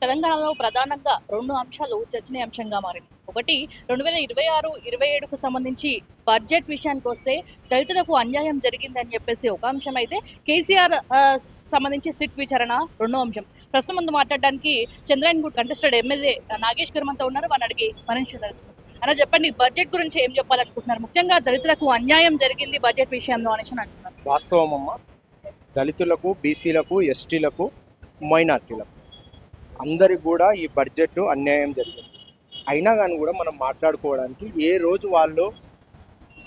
తెలంగాణలో ప్రధానంగా 2 అంశాలు చర్చనీయాంశంగా మారింది. ఒకటి 2026-27కు సంబంధించి బడ్జెట్ విషయానికొస్తే దళితులకు అన్యాయం జరిగిందని చెప్పేసి ఒక అంశం అయితే, కేసీఆర్ సంబంధించి సిట్ విచారణ రెండో అంశం. ప్రస్తుతం ముందు మాట్లాడడానికి చంద్రాయణగూడ్ కంటెస్టెడ్ ఎమ్మెల్యే నాగేష్ గారు మనతో ఉన్నారు. వారిని అడిగి మనిషి తెలుసుకుందాం. అలా చెప్పండి, బడ్జెట్ గురించి ఏం చెప్పాలనుకుంటున్నారు? ముఖ్యంగా దళితులకు అన్యాయం జరిగింది బడ్జెట్ విషయంలో అనేసి అంటున్నారు. వాస్తవమమ్మ, దళితులకు, బీసీలకు, ఎస్టీలకు, మైనార్టీలకు అందరికి కూడా ఈ బడ్జెట్ అన్యాయం జరిగింది. అయినా కానీ కూడా మనం మాట్లాడుకోవడానికి ఏ రోజు వాళ్ళు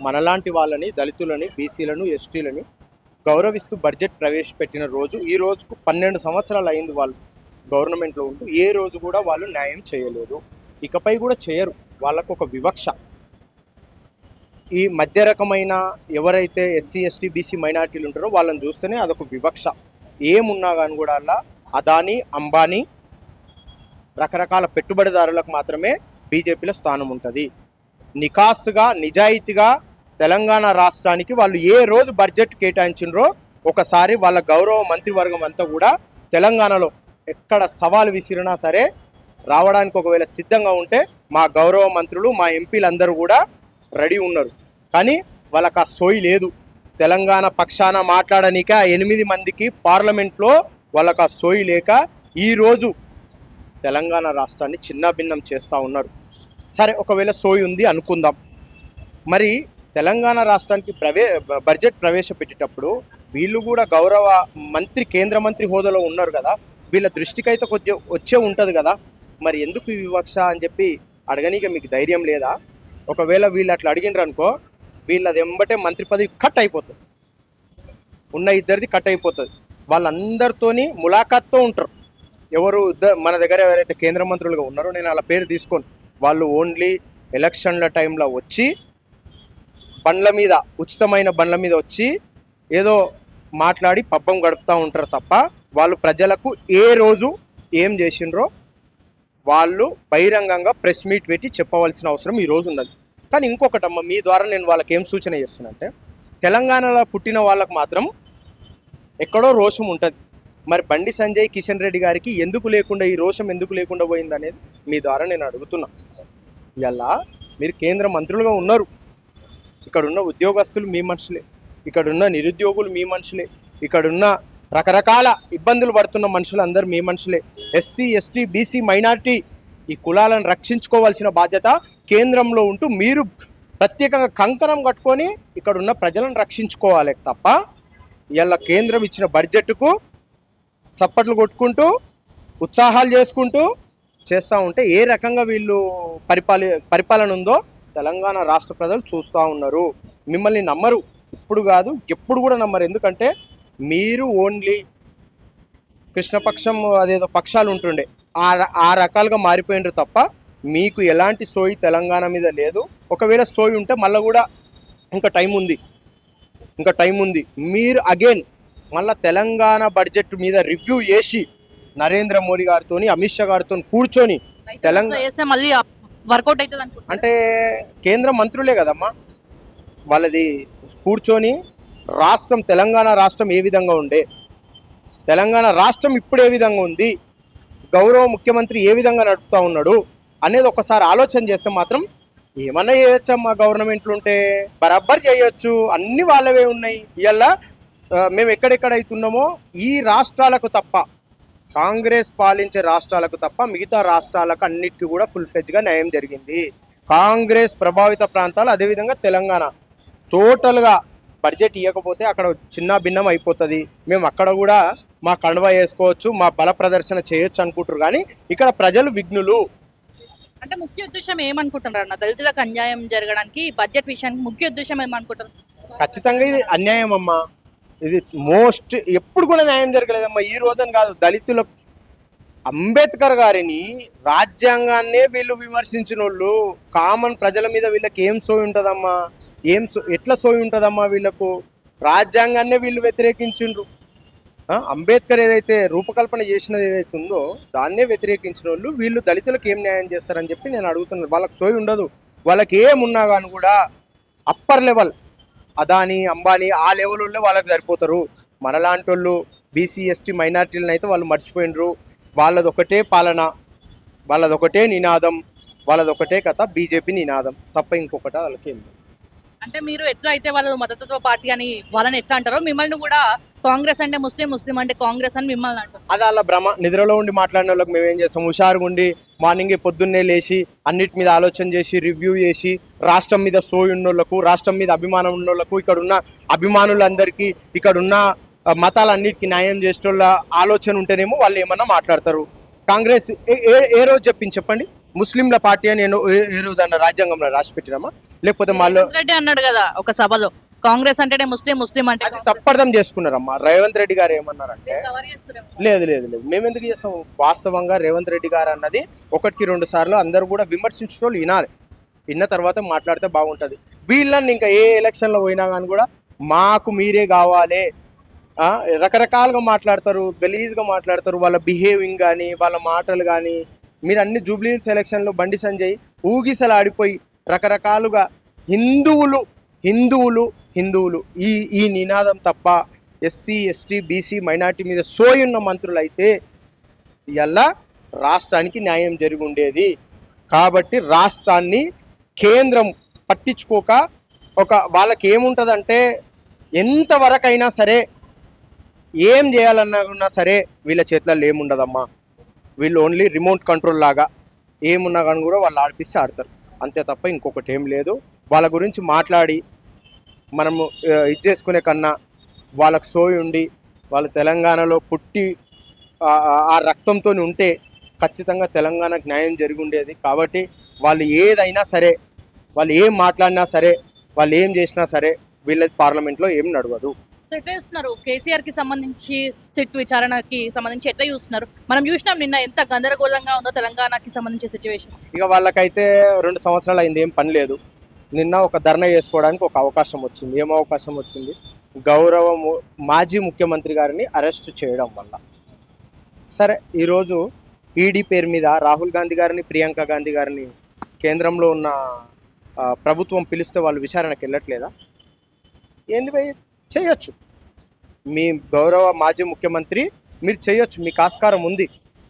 మనలాంటి వాళ్ళని, దళితులని, బీసీలను, ఎస్టీలని గౌరవిస్తూ బడ్జెట్ ప్రవేశపెట్టిన రోజు ఈ రోజుకు 12 సంవత్సరాలు అయింది వాళ్ళు గవర్నమెంట్లో ఉంటూ. ఏ రోజు కూడా వాళ్ళు న్యాయం చేయలేదు, ఇకపై కూడా చేయరు. వాళ్ళకు ఒక వివక్ష. ఈ మధ్య రకమైన ఎవరైతే ఎస్సీ, ఎస్టీ, బీసీ, మైనార్టీలు ఉంటారో వాళ్ళని చూస్తేనే అదొక వివక్ష. ఏమున్నా కానీ కూడా అలా అదానీ, అంబానీ రకరకాల పెట్టుబడిదారులకు మాత్రమే బీజేపీలో స్థానం ఉంటుంది. నికాస్గా, నిజాయితీగా తెలంగాణ రాష్ట్రానికి వాళ్ళు ఏ రోజు బడ్జెట్ కేటాయించినరో ఒకసారి వాళ్ళ గౌరవ మంత్రివర్గం అంతా కూడా తెలంగాణలో ఎక్కడ సవాలు విసిరినా సరే రావడానికి ఒకవేళ సిద్ధంగా ఉంటే మా గౌరవ మంత్రులు, మా ఎంపీలందరూ కూడా రెడీ ఉన్నారు. కానీ వాళ్ళకి ఆ సోయి లేదు. తెలంగాణ పక్షాన మాట్లాడనీక 8 మందికి పార్లమెంట్లో వాళ్ళకి ఆ సోయి లేక ఈరోజు తెలంగాణ రాష్ట్రాన్ని చిన్నాభిన్నం చేస్తూ ఉన్నారు. సరే, ఒకవేళ సోయి ఉంది అనుకుందాం. మరి తెలంగాణ రాష్ట్రానికి బడ్జెట్ ప్రవేశపెట్టేటప్పుడు వీళ్ళు కూడా గౌరవ మంత్రి, కేంద్ర మంత్రి హోదాలో ఉన్నారు కదా, వీళ్ళ దృష్టికి అయితే కొంచెం వచ్చే ఉంటుంది కదా. మరి ఎందుకు ఈ వివక్ష అని చెప్పి అడగనీక మీకు ధైర్యం లేదా? ఒకవేళ వీళ్ళు అట్లా అడిగినారు అనుకో, వీళ్ళది ఎంబటే మంత్రి పదవి కట్ అయిపోతుంది. ఉన్న ఇద్దరిది కట్ అయిపోతుంది. వాళ్ళందరితోని ములాఖాత్తో ఉంటారు. ఎవరు మన దగ్గర ఎవరైతే కేంద్ర మంత్రులుగా ఉన్నారో, నేను వాళ్ళ పేరు తీసుకోను, వాళ్ళు ఓన్లీ ఎలక్షన్ల టైంలో వచ్చి బండ్ల మీద, ఉచితమైన బండ్ల మీద వచ్చి ఏదో మాట్లాడి పబ్బం గడుపుతూ ఉంటారు తప్ప వాళ్ళు ప్రజలకు ఏ రోజు ఏం చేసిండ్రో వాళ్ళు బహిరంగంగా ప్రెస్ మీట్ పెట్టి చెప్పవలసిన అవసరం ఈరోజు ఉన్నది. కానీ ఇంకొకటమ్మ, మీ ద్వారా నేను వాళ్ళకి ఏం సూచన చేస్తున్నా అంటే, తెలంగాణలో పుట్టిన వాళ్ళకు మాత్రం ఎక్కడో రోషం ఉంటుంది. మరి బండి సంజయ్, కిషన్ రెడ్డి గారికి ఎందుకు లేకుండా, ఈ రోషం ఎందుకు లేకుండా పోయింది అనేది మీ ద్వారా నేను అడుగుతున్నా. ఇలా మీరు కేంద్ర మంత్రులుగా ఉన్నారు, ఇక్కడున్న ఉద్యోగస్తులు మీ మనుషులే, ఇక్కడున్న నిరుద్యోగులు మీ మనుషులే, ఇక్కడున్న రకరకాల ఇబ్బందులు పడుతున్న మనుషులు అందరూ మీ మనుషులే. ఎస్సీ, ఎస్టీ, బీసీ, మైనార్టీ ఈ కులాలను రక్షించుకోవాల్సిన బాధ్యత కేంద్రంలో ఉంటూ మీరు ప్రత్యేకంగా కంకణం కట్టుకొని ఇక్కడున్న ప్రజలను రక్షించుకోవాలి తప్ప ఇలా కేంద్రం ఇచ్చిన బడ్జెట్కు చప్పట్లు కొట్టుకుంటూ ఉత్సాహాలు చేసుకుంటూ చేస్తూ ఉంటే ఏ రకంగా వీళ్ళు పరిపాలన ఉందో తెలంగాణ రాష్ట్ర ప్రజలు చూస్తూ ఉన్నారు. మిమ్మల్ని నమ్మరు, ఇప్పుడు కాదు ఎప్పుడు కూడా నమ్మరు. ఎందుకంటే మీరు ఓన్లీ కృష్ణపక్షం అదేదో పక్షాలు ఉంటుండే ఆ రకాలుగా మారిపోయినారు తప్ప మీకు ఎలాంటి సోయి తెలంగాణ మీద లేదు. ఒకవేళ సోయి ఉంటే మళ్ళీ కూడా ఇంకా టైం ఉంది. మీరు అగైన్ మళ్ళీ తెలంగాణ బడ్జెట్ మీద రివ్యూ చేసి నరేంద్ర మోడీ గారితో, అమిత్ షా గారితో కూర్చొని తెలంగాణ వర్కౌట్ అవుతుంది అంటే కేంద్ర మంత్రులే కదమ్మా వాళ్ళది, కూర్చొని రాష్ట్రం, తెలంగాణ రాష్ట్రం ఏ విధంగా ఉండే, తెలంగాణ రాష్ట్రం ఇప్పుడు ఏ విధంగా ఉంది, గౌరవ ముఖ్యమంత్రి ఏ విధంగా నడుపుతూ ఉన్నాడు అనేది ఒకసారి ఆలోచన చేస్తే మాత్రం ఏమన్నా చేయొచ్చమ్మా. గవర్నమెంట్లు ఉంటే బరాబర్ చేయొచ్చు, అన్ని వాళ్ళవే ఉన్నాయి. ఇవాళ మేము ఎక్కడెక్కడ అవుతున్నామో ఈ రాష్ట్రాలకు తప్ప, కాంగ్రెస్ పాలించే రాష్ట్రాలకు తప్ప మిగతా రాష్ట్రాలకు అన్నిటికీ కూడా ఫుల్ ఫ్లెడ్జ్గా న్యాయం జరిగింది. కాంగ్రెస్ ప్రభావిత ప్రాంతాలు, అదేవిధంగా తెలంగాణ టోటల్గా బడ్జెట్ ఇవ్వకపోతే అక్కడ చిన్న భిన్నం అయిపోతుంది. మేము అక్కడ కూడా మా కండువా వేసుకోవచ్చు, మా బల ప్రదర్శన చేయొచ్చు అనుకుంటారు. కానీ ఇక్కడ ప్రజలు విఘ్నులు. అంటే ముఖ్య ఉద్దేశం ఏమనుకుంటున్నారు అన్న? దళితులకు అన్యాయం జరగడానికి బడ్జెట్ విషయానికి ముఖ్య ఉద్దేశం ఏమనుకుంటారు? ఖచ్చితంగా ఇది అన్యాయం అమ్మా. ఇది ఎప్పుడు కూడా న్యాయం జరగలేదమ్మా. ఈ రోజున కాదు, దళితులకు అంబేద్కర్ గారిని, రాజ్యాంగాన్నే వీళ్ళు విమర్శించిన వాళ్ళు, కామన్ ప్రజల మీద వీళ్ళకి ఏం సోయి ఉంటుందమ్మా? ఎట్లా సోయి ఉంటుందమ్మా వీళ్ళకు? రాజ్యాంగాన్నే వీళ్ళు వ్యతిరేకించిండ్రు. అంబేద్కర్ ఏదైతే రూపకల్పన చేసినది ఏదైతే ఉందో దాన్నే వ్యతిరేకించిన వాళ్ళు వీళ్ళు దళితులకు ఏం న్యాయం చేస్తారని చెప్పి నేను అడుగుతున్నాను. వాళ్ళకి సోయి ఉండదు. వాళ్ళకి ఏమున్నా కానీ కూడా అప్పర్ లెవెల్ అదానీ, అంబానీ ఆ లెవెల్లో వాళ్ళకి సరిపోతారు. మనలాంటి వాళ్ళు బీసీ, ఎస్టీ, మైనార్టీలను అయితే వాళ్ళు మర్చిపోయినరు. వాళ్ళదొకటే పాలన, వాళ్ళదొకటే నినాదం, వాళ్ళదొకటే కథ, బీజేపీ నినాదం తప్ప ఇంకొకటి వాళ్ళకి ఏం లేదు. అంటే మీరు ఎట్లా అయితే వాళ్ళు మద్దతు పార్టీ అని వాళ్ళని ఎట్లా అంటారో మిమ్మల్ని కూడా కాంగ్రెస్ అంటే ముస్లిం, ముస్లిం అంటే కాంగ్రెస్ అని మిమ్మల్ని అంటారు. అది అలా భ్రమ. నిద్రలో ఉండి మాట్లాడిన వాళ్ళకి మేము ఏం చేస్తాం, హుషారుగా ఉండి మార్నింగే పొద్దున్నే లేచి అన్నిటి మీద ఆలోచన చేసి రివ్యూ చేసి రాష్ట్రం మీద సోయి ఉన్నోళ్ళకు, రాష్ట్రం మీద అభిమానం ఉన్నోళ్ళకు, ఇక్కడున్న అభిమానులందరికీ, ఇక్కడున్న మతాలన్నిటికీ న్యాయం చేసేటోళ్ళ ఆలోచన ఉంటేనేమో వాళ్ళు ఏమన్నా మాట్లాడతారు. కాంగ్రెస్ ఏ రోజు చెప్పింది చెప్పండి, ముస్లింల పార్టీ అని నేను ఏ రోజు అన్న రాజ్యాంగంలో రాసి పెట్టినామా? లేకపోతే వాళ్ళు రేవంత్ రెడ్డి అన్నాడు కదా ఒక సభలో, కాంగ్రెస్ అంటేనే ముస్లిం, ముస్లిం అంటే అది తప్పర్థం చేసుకున్నారమ్మా. రేవంత్ రెడ్డి గారు ఏమన్నారంటే, కవర్ చేస్తున్నారు. లేదు లేదు లేదు, మేము ఎందుకు చేస్తాం, వాస్తవంగా రేవంత్ రెడ్డి గారు అన్నది ఒకటికి 2 సార్లు అందరూ కూడా విమర్శించిన వాళ్ళు వినాలి, విన్న తర్వాత మాట్లాడితే బాగుంటుంది. వీళ్ళని ఇంకా ఏ ఎలక్షన్లో పోయినా కానీ కూడా మాకు మీరే కావాలి, రకరకాలుగా మాట్లాడతారు, గలీజ్గా మాట్లాడతారు. వాళ్ళ బిహేవింగ్ కానీ వాళ్ళ మాటలు కానీ, మీరు అన్ని జూబ్లీ సెలక్షన్లో బండి సంజయ్ ఊగిసలు ఆడిపోయి రకరకాలుగా హిందువులు హిందువులు హిందువులు ఈ నినాదం తప్ప ఎస్సీ ఎస్టీ బీసీ మైనార్టీ మీద సోయి ఉన్న మంత్రులు అయితే ఇలా రాష్ట్రానికి న్యాయం జరిగి ఉండేది. కాబట్టి రాష్ట్రాన్ని కేంద్రం పట్టించుకోక వాళ్ళకి ఏముంటుందంటే, ఎంతవరకైనా సరే ఏం చేయాలన్నా సరే వీళ్ళ చేతులలో ఏముండదమ్మా. వీళ్ళు ఓన్లీ రిమోట్ కంట్రోల్ లాగా ఏమున్నా కానీ కూడా వాళ్ళు ఆడిపిస్తే ఆడతారు, అంతే తప్ప ఇంకొకటి ఏం లేదు. వాళ్ళ గురించి మాట్లాడి మనము ఇది చేసుకునే కన్నా వాళ్ళకు సోయి ఉండి వాళ్ళు తెలంగాణలో పుట్టి ఆ రక్తంతో ఉంటే ఖచ్చితంగా తెలంగాణకు న్యాయం జరిగి ఉండేది. కాబట్టి వాళ్ళు ఏదైనా సరే, వాళ్ళు ఏం మాట్లాడినా సరే, వాళ్ళు ఏం చేసినా సరే వీళ్ళది పార్లమెంట్లో ఏం నడవదు. ఎట్లా చూస్తున్నారు కేసీఆర్ కి సంబంధించి సిట్ విచారణకి సంబంధించి ఎట్లా చూస్తున్నారు? మనం చూసినాం నిన్న ఎంత గందరగోళంగా ఉందో తెలంగాణకి సంబంధించి సిచ్యువేషన్. ఇక వాళ్ళకైతే 2 సంవత్సరాలు అయింది, ఏం పని లేదు. నిన్న ఒక ధర్నా చేసుకోవడానికి ఒక అవకాశం వచ్చింది. ఏం అవకాశం వచ్చింది? గౌరవ మాజీ ముఖ్యమంత్రి గారిని అరెస్ట్ చేయడం వల్ల. సరే, ఈరోజు ఈడీ పేరు మీద రాహుల్ గాంధీ గారిని, ప్రియాంక గాంధీ గారిని కేంద్రంలో ఉన్న ప్రభుత్వం పిలిస్తే వాళ్ళు విచారణకు వెళ్ళట్లేదా? ఏంది భయ్, చేయొచ్చు. మీ గౌరవ మాజీ ముఖ్యమంత్రి మీరు చేయొచ్చు, మీకు ఆస్కారం ఉంది.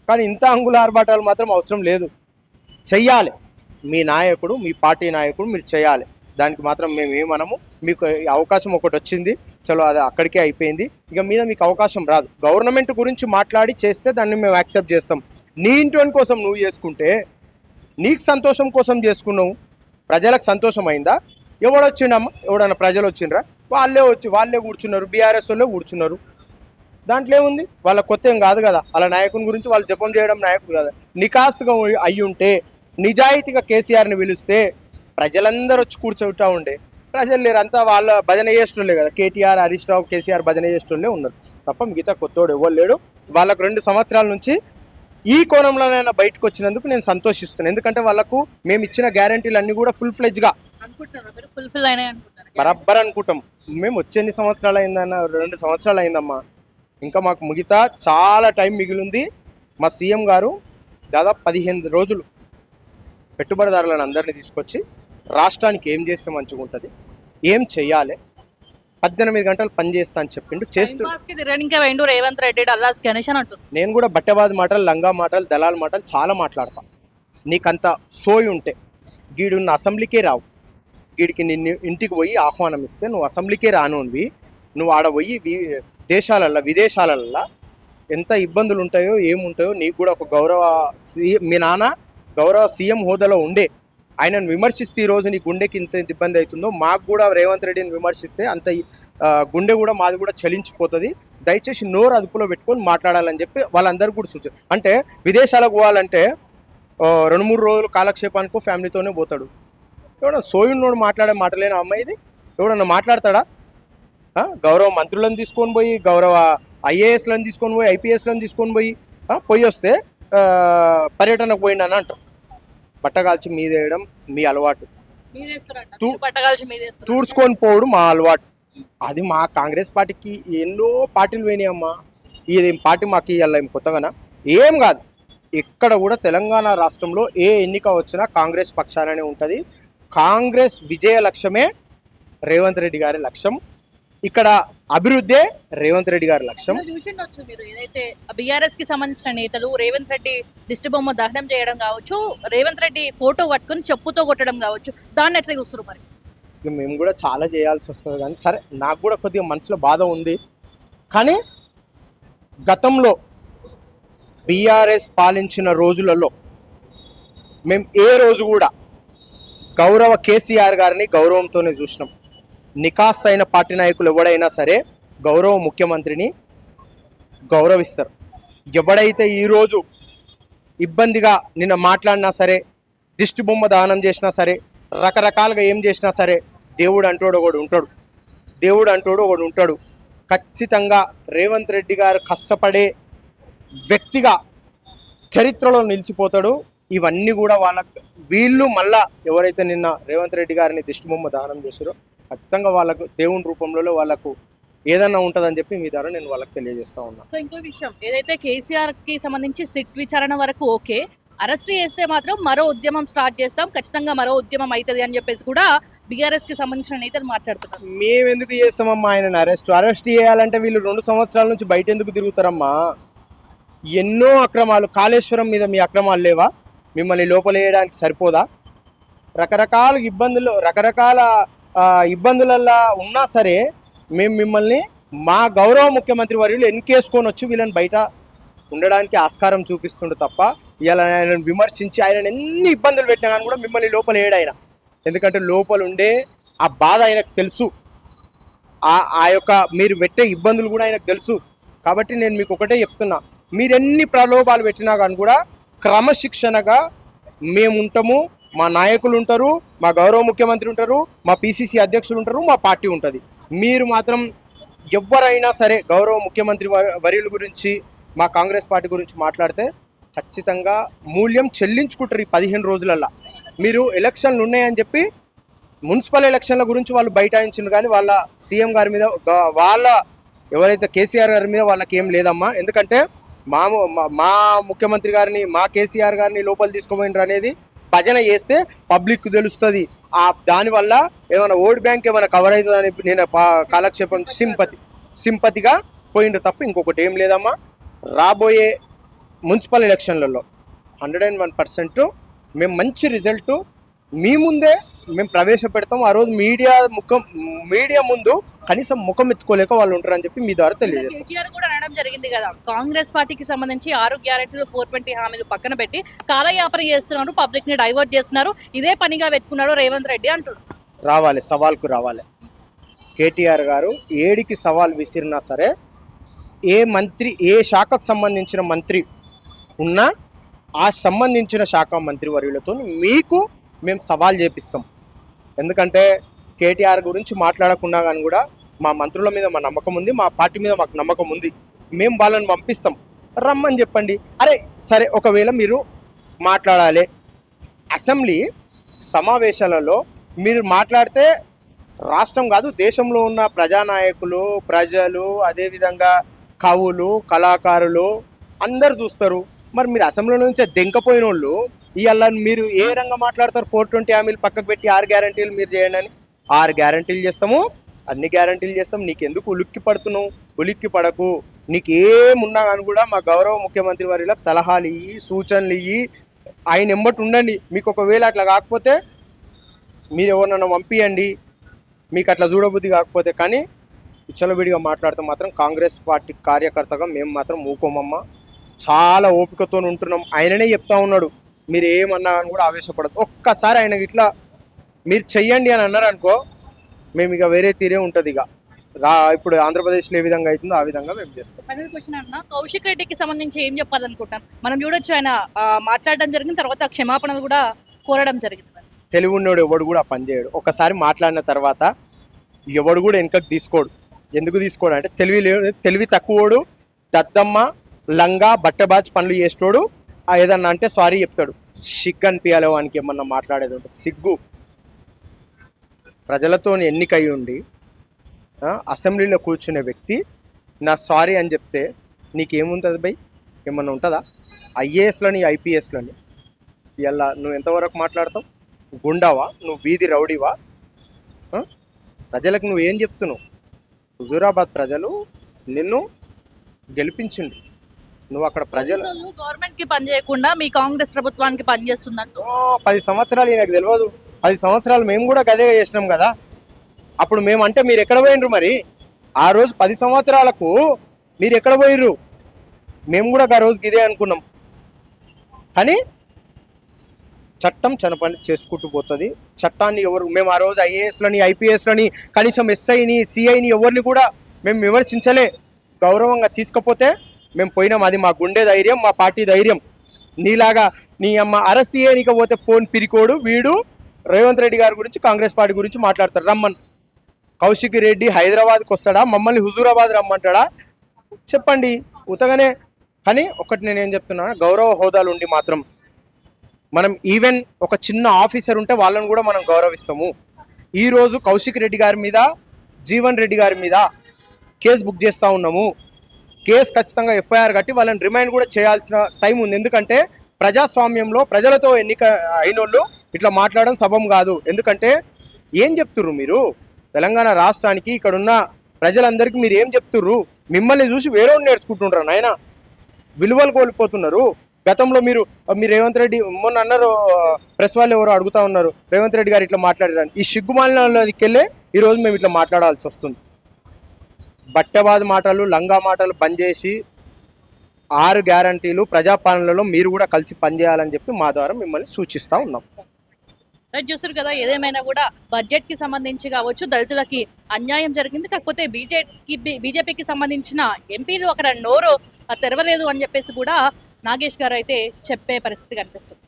కానీ ఇంత అంగుల ఆర్భాటాలు మాత్రం అవసరం లేదు. చెయ్యాలి, మీ నాయకుడు, మీ పార్టీ నాయకుడు మీరు చేయాలి. దానికి మాత్రం మేము ఏమనము. మీకు అవకాశం ఒకటి వచ్చింది, చలో అది అక్కడికే అయిపోయింది, ఇక మీద మీకు అవకాశం రాదు. గవర్నమెంట్ గురించి మాట్లాడి చేస్తే దాన్ని మేము యాక్సెప్ట్ చేస్తాం. నీ ఇంటి కోసం నువ్వు చేసుకుంటే, నీకు సంతోషం కోసం చేసుకున్నావు, ప్రజలకు సంతోషం అయిందా? ఎవడొచ్చిండమ్మా? ఎవడన్నా ప్రజలు వచ్చిండ్రా? వాళ్ళే కూర్చున్నారు, బీఆర్ఎస్ వాళ్ళే కూర్చున్నారు. దాంట్లో ఏముంది? వాళ్ళ కొత్త ఏం కాదు కదా. వాళ్ళ నాయకుని గురించి వాళ్ళు జపం చేయడం నాయకుడు కదా. నికాసుగా అయ్యి ఉంటే, నిజాయితీగా కేసీఆర్ని పిలిస్తే ప్రజలందరూ వచ్చి కూర్చోటా ఉండే. ప్రజలు లేరు, అంతా వాళ్ళ భజన చేస్తుండే కదా. కేటీఆర్, హరీష్ రావు, కేసీఆర్ భజన చేస్తుండే ఉన్నారు తప్ప మిగతా కొత్తోడు ఎవరు లేడు. వాళ్ళకు 2 సంవత్సరాల నుంచి ఈ కోణంలోనైనా బయటకు వచ్చినందుకు నేను సంతోషిస్తున్నాను. ఎందుకంటే వాళ్ళకు మేము ఇచ్చిన గ్యారంటీలు అన్నీ కూడా ఫుల్ఫ్లెడ్జ్గా బరాబర్ అనుకుంటాం. మేము వచ్చే ఎన్ని సంవత్సరాలు అయిందన్న? 2 సంవత్సరాలు అయిందమ్మా. ఇంకా మాకు మిగతా చాలా టైం మిగిలింది. మా సీఎం గారు దాదాపు 15 రోజులు పెట్టుబడిదారులను అందరినీ తీసుకొచ్చి రాష్ట్రానికి ఏం చేస్తే మంచిగా ఉంటుంది, ఏం చెయ్యాలి, 18 గంటలు పని చేస్తా అని చెప్పిండు. రేవంత్ రెడ్డి నేను కూడా బట్టబాద్ మాటలు, లంగా మాటలు, దళాల మాటలు చాలా మాట్లాడతా. నీకంత సోయి ఉంటే గీడున్న అసెంబ్లీకే రావు. గీడికి నిన్ను ఇంటికి పోయి ఆహ్వానం ఇస్తే నువ్వు అసెంబ్లీకే రానువి. నువ్వు ఆడ పోయి విదేశాలల్లో ఎంత ఇబ్బందులు ఉంటాయో ఏముంటాయో నీకు కూడా ఒక గౌరవ మీ నాన్న గౌరవ సీఎం హోదాలో ఉండే ఆయనను విమర్శిస్తే ఈరోజు నీ గుండెకి ఇంత ఇబ్బంది అవుతుందో, మాకు కూడా రేవంత్ రెడ్డిని విమర్శిస్తే అంత గుండె కూడా మాది కూడా చలించిపోతుంది. దయచేసి నోరు అదుపులో పెట్టుకొని మాట్లాడాలని చెప్పి వాళ్ళందరూ కూడా సూచన. అంటే విదేశాలకు పోవాలంటే 2-3 రోజులు కాలక్షేపానికో ఫ్యామిలీతోనే పోతాడు. ఎవడన్నా సోయున్నోడు మాట్లాడే మాటలేనా అమ్మాయి ఇది? ఎవడన్నా మాట్లాడతాడా? గౌరవ మంత్రులను తీసుకొని పోయి, గౌరవ ఐఏఎస్లను తీసుకొని పోయి, ఐపీఎస్లను తీసుకొని పోయి వస్తే పర్యటనకు పోయిండని అంటారు. బట్టగాల్చి మీదేయడం మీ అలవాటు, తూడ్చుకొని పోవడం మా అలవాటు. అది మా కాంగ్రెస్ పార్టీకి ఎన్నో పార్టీలు పోయినాయమ్మా. ఇది పార్టీ మాకు ఇవాళ కొత్తగానా? ఏం కాదు. ఎక్కడ కూడా తెలంగాణ రాష్ట్రంలో ఏ ఎన్నిక వచ్చినా కాంగ్రెస్ పక్షాననే ఉంటుంది. కాంగ్రెస్ విజయ లక్ష్యమే రేవంత్ రెడ్డి గారి లక్ష్యం. ఇక్కడ అభివృద్ధే రేవంత్ రెడ్డి గారి లక్ష్యం. చూసిండొచ్చు మీరు ఏదైతే బీఆర్ఎస్ కి సంబంధించిన నేతలు రేవంత్ రెడ్డి దిష్టి బొమ్మ దహనం చేయడం కావచ్చు, రేవంత్ రెడ్డి ఫోటో పట్టుకుని చెప్పుతో కొట్టడం కావచ్చు, దాన్ని ఎట్లా చూస్తారు మరి? ఇక మేము కూడా చాలా చేయాల్సి వస్తుంది, కానీ సరే నాకు కూడా కొద్దిగా మనసులో బాధ ఉంది. కానీ గతంలో బీఆర్ఎస్ పాలించిన రోజులలో మేము ఏ రోజు కూడా గౌరవ కేసీఆర్ గారిని గౌరవంతోనే చూసినాం. నికాస్ అయిన పార్టీ నాయకులు ఎవడైనా సరే గౌరవ ముఖ్యమంత్రిని గౌరవిస్తారు. ఎవడైతే ఈరోజు ఇబ్బందిగా నిన్న మాట్లాడినా సరే, దిష్టి బొమ్మ దానం చేసినా సరే, రకరకాలుగా ఏం చేసినా సరే, దేవుడు అంటోడు ఒకడు ఉంటాడు. ఖచ్చితంగా రేవంత్ రెడ్డి గారు కష్టపడే వ్యక్తిగా చరిత్రలో నిలిచిపోతాడు. ఇవన్నీ కూడా వీళ్ళు మళ్ళా ఎవరైతే నిన్న రేవంత్ రెడ్డి గారిని దిష్టిబొమ్మ దానం చేశారో ఖచ్చితంగా వాళ్ళకు దేవుని రూపంలో వాళ్ళకు ఏదన్నా ఉంటుందని చెప్పి మీ ద్వారా నేను వాళ్ళకి తెలియజేస్తా ఉన్నా. సో ఇంకో విషయం ఏదైతే కేసీఆర్ కి సంబంధించి సిట్ విచారణ వరకు ఓకే, అరెస్ట్ చేస్తే మాత్రం మరో ఉద్యమం స్టార్ట్ చేస్తాం, ఖచ్చితంగా మరో ఉద్యమం అవుతుంది అని చెప్పేసి కూడా బీఆర్ఎస్ కి సంబంధించిన నేతలు మాట్లాడుతున్నారు. మేము ఎందుకు చేస్తామమ్మా ఆయనను అరెస్ట్ చేయాలంటే వీళ్ళు 2 సంవత్సరాల నుంచి బయట ఎందుకు తిరుగుతారమ్మా? ఎన్నో అక్రమాలు, కాళేశ్వరం మీద మీ అక్రమాలు లేవా? మిమ్మల్ని లోపలేయడానికి సరిపోదా? రకరకాల ఇబ్బందులల్లో ఉన్నా సరే మేము మిమ్మల్ని మా గౌరవ ముఖ్యమంత్రి వర్యులు ఎన్కేసుకొని వచ్చి వీళ్ళని బయట ఉండడానికి ఆస్కారం చూపిస్తుండే తప్ప ఇలా ఆయనను విమర్శించి ఆయన ఎన్ని ఇబ్బందులు పెట్టినా కానీ కూడా మిమ్మల్ని లోపల ఏడాయన. ఎందుకంటే లోపల ఉండే ఆ బాధ ఆయనకు తెలుసు, ఆ యొక్క మీరు పెట్టే ఇబ్బందులు కూడా ఆయనకు తెలుసు. కాబట్టి నేను మీకు ఒకటే చెప్తున్నా, మీరెన్ని ప్రలోభాలు పెట్టినా కానీ కూడా క్రమశిక్షణగా మేము ఉంటాము, మా నాయకులు ఉంటారు, మా గౌరవ ముఖ్యమంత్రి ఉంటారు, మా పిసిసి అధ్యక్షులు ఉంటారు, మా పార్టీ ఉంటుంది. మీరు మాత్రం ఎవరైనా సరే గౌరవ ముఖ్యమంత్రి వర్యుల గురించి, మా కాంగ్రెస్ పార్టీ గురించి మాట్లాడితే ఖచ్చితంగా మూల్యం చెల్లించుకుంటారు. ఈ 15 రోజులల్లో మీరు ఎలక్షన్లు ఉన్నాయని చెప్పి మున్సిపల్ ఎలక్షన్ల గురించి వాళ్ళు బైఠాయించారు, కానీ వాళ్ళ సీఎం గారి మీద, వాళ్ళ ఎవరైతే కేసీఆర్ గారి మీద వాళ్ళకి ఏం లేదమ్మా. ఎందుకంటే మా ముఖ్యమంత్రి గారిని, మా కేసీఆర్ గారిని లోపల తీసుకోపోయినారు అనేది భజన చేస్తే పబ్లిక్ తెలుస్తుంది. దానివల్ల ఏమైనా ఓట్ బ్యాంక్ ఏమైనా కవర్ అవుతుందని నేను కాలక్షేపం సింపతిగా పోయిండ్రు తప్ప ఇంకొకటి ఏం లేదమ్మా. రాబోయే మున్సిపల్ ఎలక్షన్లలో 101% మేము మంచి రిజల్ట్ మీ ముందే మేము ప్రవేశపెడతాం. ఆ రోజు మీడియా ముందు కనీసం ముఖం ఎత్తుకోలేక వాళ్ళు ఉంటారని చెప్పి మీ ద్వారా తెలియజేస్తాం. కేటీఆర్ కూడా అనడం జరిగింది కదా, కాంగ్రెస్ పార్టీకి సంబంధించి 6 గ్యారెంటీలు 420 హామీలు పక్కన పెట్టి కాలయాపన చేస్తున్నారు, పబ్లిక్ ని డైవర్ట్ చేస్తున్నారు, ఇదే పనిగా పెట్టుకున్నాడు రేవంత్ రెడ్డి అంటాడు. రావాలి, సవాల్కు రావాలి. కేటీఆర్ గారు ఏడికి సవాల్ విసిరినా సరే, ఏ శాఖకు సంబంధించిన మంత్రి ఉన్నా ఆ సంబంధించిన శాఖ మంత్రి వర్యులతో మేము సవాల్ చేపిస్తాం. ఎందుకంటే కేటీఆర్ గురించి మాట్లాడకుండా కానీ కూడా మా మంత్రుల మీద మా నమ్మకం ఉంది, మా పార్టీ మీద మాకు నమ్మకం ఉంది. మేము వాళ్ళని పంపిస్తాం, రమ్మని చెప్పండి. అరే సరే, ఒకవేళ మీరు మాట్లాడాలి అసెంబ్లీ సమావేశాలలో మీరు మాట్లాడితే రాష్ట్రం కాదు దేశంలో ఉన్న ప్రజానాయకులు, ప్రజలు, అదేవిధంగా కవులు, కళాకారులు అందరు చూస్తారు. మరి మీరు అసెంబ్లీ నుంచి దెంకపోయిన వాళ్ళు ఇవాళ మీరు ఏ రంగా మాట్లాడతారు? 420 హామీలు పక్కకు పెట్టి 6 గ్యారెంటీలు మీరు చేయండి అని. 6 గ్యారెంటీలు చేస్తాము, అన్ని గ్యారెంటీలు చేస్తాం. నీకెందుకు ఉలిక్కి పడుతున్నావు? ఉలిక్కి పడకు. నీకు ఏమున్నా కానీ కూడా మా గౌరవ ముఖ్యమంత్రి వారికి సలహాలు ఇయ్యి, సూచనలు ఇయ్యి, ఆయన ఎంబటి ఉండండి. మీకు ఒకవేళ అట్లా కాకపోతే మీరు ఎవరినన్నా పంపియండి, మీకు అట్లా చూడబుద్ధి కాకపోతే. కానీ విచ్చలవిడిగా మాట్లాడితే మాత్రం కాంగ్రెస్ పార్టీ కార్యకర్తగా మేము మాత్రం ఊకోమమ్మ. చాలా ఓపికతో ఉంటున్నాం. ఆయననే చెప్తా ఉన్నాడు, మీరు ఏమన్నా అని కూడా ఆవేశపడదు. ఒక్కసారి ఆయనకి ఇట్లా మీరు చెయ్యండి అని అన్నారు అనుకో, మేము ఇక వేరే తీరే ఉంటుంది. ఇక ఇప్పుడు ఆంధ్రప్రదేశ్లో ఏ విధంగా అవుతుందో ఆ విధంగా మేము చేస్తాం. ఫైనల్ క్వశ్చన్ అన్న, కౌశిక్ రెడ్డికి సంబంధించి ఏం చెప్పాలనుకుంటాం? మనం చూడొచ్చు, ఆయన మాట్లాడడం జరిగిన తర్వాత క్షమాపణలు కూడా కోరడం జరిగింది. తెలివి ఉన్నోడు ఎవడు కూడా పని చేయడు. ఒకసారి మాట్లాడిన తర్వాత ఎవడు కూడా వెనకకు తీసుకోడు. ఎందుకు తీసుకోడు అంటే తెలివి తక్కువోడు, దద్దమ్మ, లంగా, బట్టబాజ్ పనులు చేసేటోడు ఏదన్నా అంటే సారీ చెప్తాడు. సిగ్గు అనిపించాలి వానికి ఏమన్నా మాట్లాడేది ఉంటే. సిగ్గు. ప్రజలతో ఎన్నికై ఉండి అసెంబ్లీలో కూర్చునే వ్యక్తి నా సారీ అని చెప్తే నీకేముంటుంది బై? ఏమన్నా ఉంటుందా? ఐఏఎస్లని, ఐపీఎస్లని ఇలా నువ్వు ఎంతవరకు మాట్లాడతావు? గుండావా నువ్వు? వీధి రౌడీవా? ప్రజలకు నువ్వు ఏం చెప్తున్నావు? హుజూరాబాద్ ప్రజలు నిన్ను గెలిపించిండ్రు. నువ్వు అక్కడ ప్రజలు గవర్నమెంట్ కి పని చేయకుండా మీ కాంగ్రెస్ ప్రభుత్వానికి పనిచేస్తుందంటూ 10 సంవత్సరాలు నాకు తెలియదు. 10 సంవత్సరాలు మేము కూడా గదే చేసినాం కదా. అప్పుడు మేము అంటే మీరు ఎక్కడ పోయినరు మరి? ఆ రోజు 10 సంవత్సరాలకు మీరు ఎక్కడ పోయిర్రు? మేము కూడా ఆ రోజుకి ఇదే అనుకున్నాం. కానీ చట్టం పని చేసుకుంటూ పోతుంది. చట్టాన్ని ఎవరు మేము ఆ రోజు ఐఏఎస్లని ఐపీఎస్లని కనీసం ఎస్ఐని సిఐని ఎవరిని కూడా మేము విమర్శించలే. గౌరవంగా తీసుకపోతే మేము పోయినాం. అది మా గుండె ధైర్యం, మా పార్టీ ధైర్యం. నీలాగా నీ అమ్మ అరెస్ట్ చేయనికపోతే ఫోన్ పిరికోడు వీడు రేవంత్ రెడ్డి గారి గురించి కాంగ్రెస్ పార్టీ గురించి మాట్లాడతాడు. రమ్మన్ కౌశిక్ రెడ్డి హైదరాబాద్కి వస్తాడా? మమ్మల్ని హుజూరాబాద్ రమ్మంటాడా? చెప్పండి ఉతగానే. కానీ ఒకటి నేనేం చెప్తున్నా, గౌరవ హోదాలు ఉండి మాత్రం మనం ఈవెన్ ఒక చిన్న ఆఫీసర్ ఉంటే వాళ్ళని కూడా మనం గౌరవిస్తాము. ఈరోజు కౌశిక్ రెడ్డి గారి మీద, జీవన్ రెడ్డి గారి మీద కేసు బుక్ చేస్తూ ఉన్నాము. కేసు ఖచ్చితంగా ఎఫ్ఐఆర్ కట్టి వాళ్ళని రిమైండ్ కూడా చేయాల్సిన టైం ఉంది. ఎందుకంటే ప్రజాస్వామ్యంలో ప్రజలతో ఎన్నిక అయినోళ్ళు ఇట్లా మాట్లాడడం సబం కాదు. ఎందుకంటే ఏం చెప్తుర్రు మీరు తెలంగాణ రాష్ట్రానికి, ఇక్కడున్న ప్రజలందరికీ మీరు ఏం చెప్తుర్రు? మిమ్మల్ని చూసి వేరే నేర్చుకుంటుండ్రు నాయన. విలువలు కోల్పోతున్నారు. గతంలో మీరు రేవంత్ రెడ్డి మొన్న అన్నారు, ప్రెస్ వాళ్ళు ఎవరో అడుగుతా ఉన్నారు రేవంత్ రెడ్డి గారు ఇట్లా మాట్లాడారు. ఈ సిగ్గుమాలినకెళ్ళే ఈరోజు మేము ఇట్లా మాట్లాడాల్సి వస్తుంది. బట్టెబాజు మాటలు, లంగా మాటలు బంద్ చేసి 6 గ్యారంటీలు ప్రజాపాలనలో మీరు కూడా కలిసి పనిచేయాలని చెప్పి మా ద్వారా మిమ్మల్ని సూచిస్తూ ఉన్నాం. రైట్, చూసారు కదా. ఏదేమైనా కూడా బడ్జెట్ కి సంబంధించి కావచ్చు, దళితులకి అన్యాయం జరిగింది. కాకపోతే బీజేపీకి సంబంధించిన ఎంపీలు అక్కడ నోరు తెరవలేదు అని చెప్పేసి కూడా నాగేష్ గారు అయితే చెప్పే పరిస్థితి కనిపిస్తుంది.